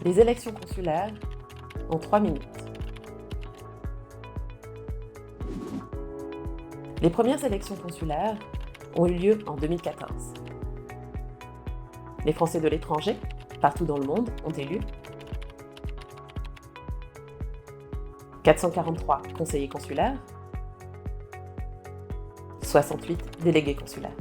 Les élections consulaires en 3 minutes. Les premières élections consulaires ont eu lieu en 2014. Les Français de l'étranger, partout dans le monde, ont élu 443 conseillers consulaires, 68 délégués consulaires.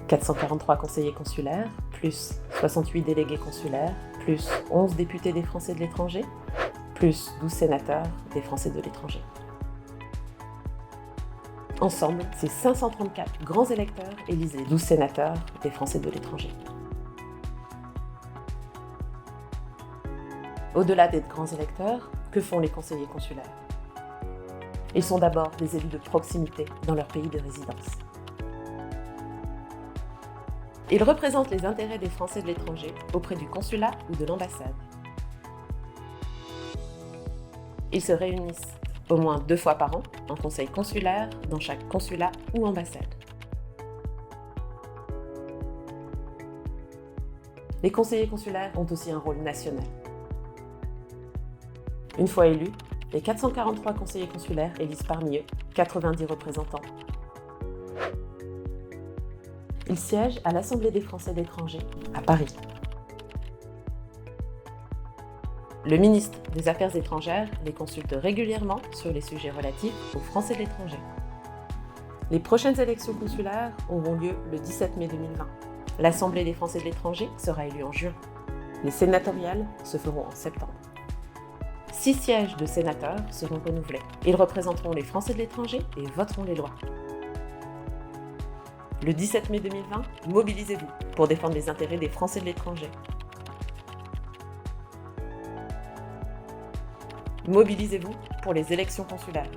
443 conseillers consulaires, plus 68 délégués consulaires, plus 11 députés des Français de l'étranger, plus 12 sénateurs des Français de l'étranger. Ensemble, ces 534 grands électeurs élisent les 12 sénateurs des Français de l'étranger. Au-delà d'être grands électeurs, que font les conseillers consulaires? Ils sont d'abord des élus de proximité dans leur pays de résidence. Ils représentent les intérêts des Français de l'étranger auprès du consulat ou de l'ambassade. Ils se réunissent au moins 2 fois par an en conseil consulaire dans chaque consulat ou ambassade. Les conseillers consulaires ont aussi un rôle national. Une fois élus, les 443 conseillers consulaires élisent parmi eux 90 représentants. Ils siègent à l'Assemblée des Français de l'étranger à Paris. Le ministre des Affaires étrangères les consulte régulièrement sur les sujets relatifs aux Français de l'étranger. Les prochaines élections consulaires auront lieu le 17 mai 2020. L'Assemblée des Français de l'étranger sera élue en juin. Les sénatoriales se feront en septembre. 6 sièges de sénateurs seront renouvelés. Ils représenteront les Français de l'étranger et voteront les lois. Le 17 mai 2020, mobilisez-vous pour défendre les intérêts des Français de l'étranger. Mobilisez-vous pour les élections consulaires.